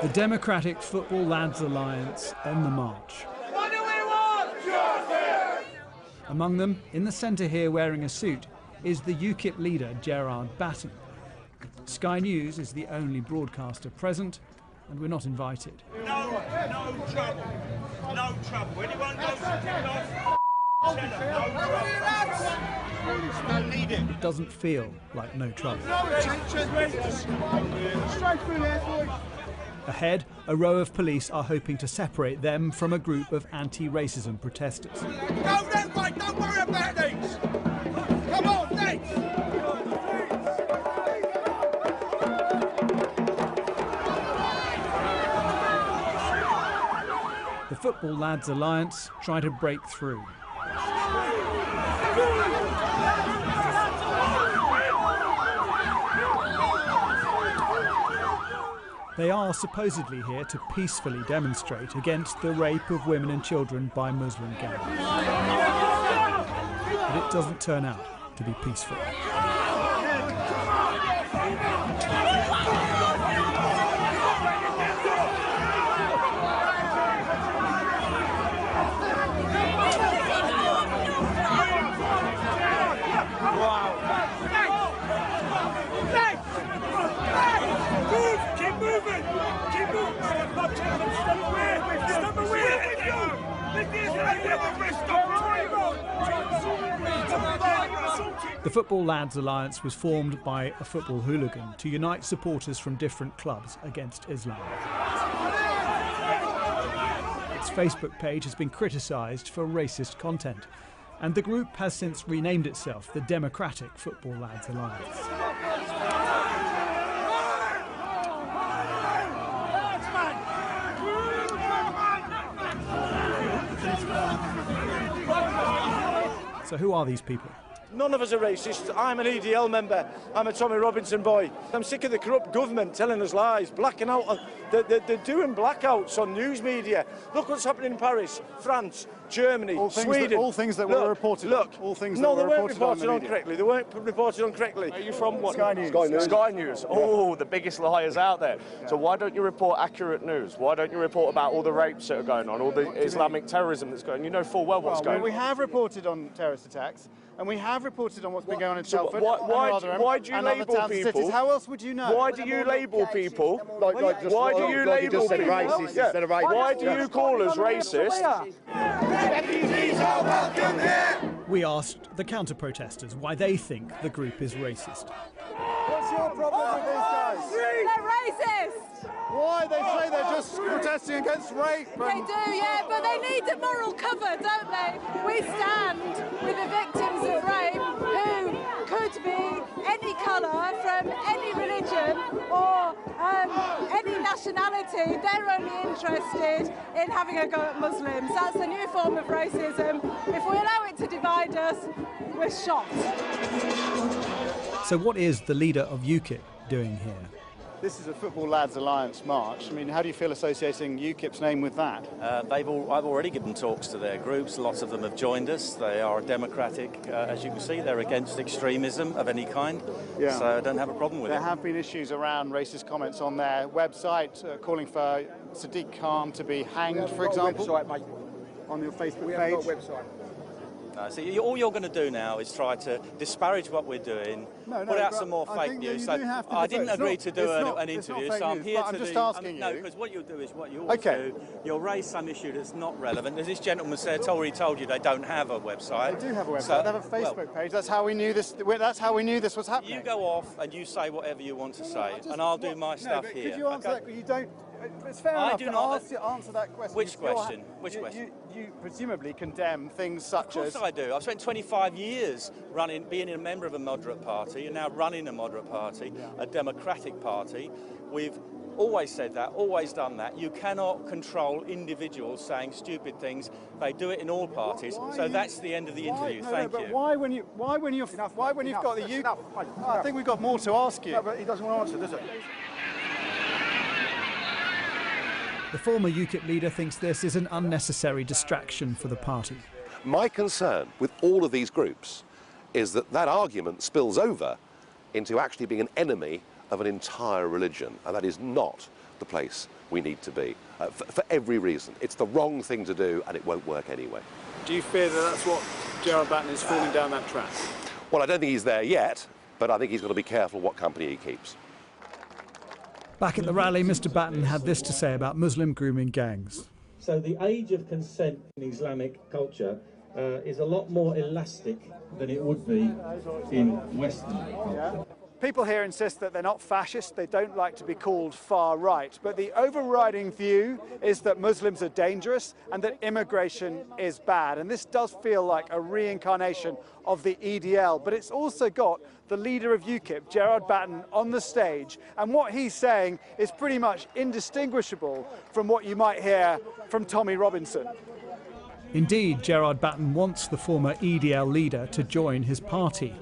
The Democratic Football Lads Alliance on the march. What do we want? Justice! Among them, in the centre here wearing a suit, is the UKIP leader Gerard Batten. Sky News is the only broadcaster present, and we're not invited. No trouble. No trouble. Anyone goes to kick off, no need it. It doesn't feel like no trouble. Ahead, a row of police are hoping to separate them from a group of anti-racism protesters. No, don't fight. Don't worry about these. Come on, next. The Football Lads Alliance try to break through. They are supposedly here to peacefully demonstrate against the rape of women and children by Muslim gangs. But it doesn't turn out to be peaceful. The Football Lads Alliance was formed by a football hooligan to unite supporters from different clubs against Islam. Its Facebook page has been criticised for racist content, and the group has since renamed itself the Democratic Football Lads Alliance. So who are these people? None of us are racist. I'm an EDL member. I'm a Tommy Robinson boy. I'm sick of the corrupt government telling us lies, blacking out. They're doing blackouts on news media. Look what's happening in Paris, France, Germany, Sweden. All things that were reported. All things that were reported on correctly. They weren't reported on correctly. Are you from what? Sky News. Sky News. Oh, the biggest liars out there. Yeah. So why don't you report accurate news? Why don't you report about all the rapes that are going on, all the Islamic terrorism that's going on? You know full well what's going on. We have reported on terrorist attacks, and we have reported on what's been going on in Telford. Why do you label people? How else would you know? Why do you label people? Why do you label people? Racist instead of racist? Why do you call us racist? We asked the counter-protesters why they think the group is racist. What's your problem with these guys? They're racist! Why? They say they're just protesting against rape. They do, yeah, but they need a moral cover, don't they? We stand with the victims of rape who could be any colour, from any religion or any nationality. They're only interested in having a go at Muslims. That's a new form of racism. If we allow it to divide us, we're shot. So what is the leader of UKIP doing here? This is a Football Lads Alliance march. I mean, how do you feel associating UKIP's name with that? I've already given talks to their groups. Lots of them have joined us. They are democratic, as you can see. They're against extremism of any kind, so I don't have a problem with it. There have been issues around racist comments on their website, calling for Sadiq Khan to be hanged, for example. Website, mate. On your Facebook we page. Have got a website. See, all you're going to do now is try to disparage what we're doing, put out some more fake news. So I didn't agree to do an interview, so I'm here to do... I'm just asking you. No, because what you'll do is what you always do. You'll raise some issue that's not relevant. As this gentleman said, already told you they don't have a website. They do have a website. They have a Facebook page. That's how we knew this. That's how we knew this was happening. You go off and you say whatever you want to say, and I'll do my stuff here. Could you answer that? You don't... It's fair enough to answer that question. Which question? Which question? You presumably condemn things such as... Of course I do. I've spent 25 years being a member of a moderate party and now running a moderate party, a democratic party. We've always said that, always done that. You cannot control individuals saying stupid things. They do it in all parties. So that's the end of the interview. Thank you. But why when you've got the UK... I think we've got more to ask you. No, but he doesn't want to answer, does he? The former UKIP leader thinks this is an unnecessary distraction for the party. My concern with all of these groups is that that argument spills over into actually being an enemy of an entire religion, and that is not the place we need to be for every reason. It's the wrong thing to do, and it won't work anyway. Do you fear that that's what Gerard Batten is falling down that track? Well, I don't think he's there yet, but I think he's got to be careful what company he keeps. Back at the rally, Mr. Batten had this to say about Muslim grooming gangs. So the age of consent in Islamic culture is a lot more elastic than it would be in Western culture. People here insist that they're not fascist, they don't like to be called far right, but the overriding view is that Muslims are dangerous and that immigration is bad. And this does feel like a reincarnation of the EDL, but it's also got the leader of UKIP, Gerard Batten, on the stage, and what he's saying is pretty much indistinguishable from what you might hear from Tommy Robinson. Indeed, Gerard Batten wants the former EDL leader to join his party.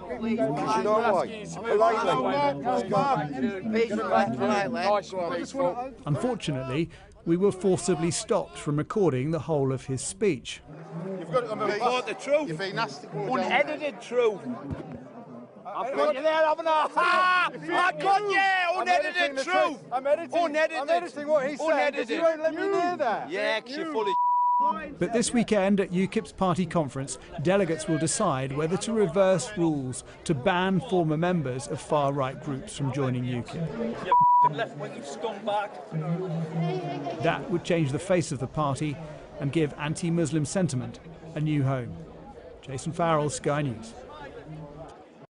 Unfortunately, we were forcibly stopped from recording the whole of his speech. You've got to report the truth. You've been nasty. Unedited truth. I've got you there, haven't I? I got you! Unedited truth! I'm editing what he's saying, because you won't let me near that. Yeah, because you're full of But this weekend at UKIP's party conference, delegates will decide whether to reverse rules to ban former members of far-right groups from joining UKIP. You left-wing scumbag. That would change the face of the party and give anti-Muslim sentiment a new home. Jason Farrell, Sky News.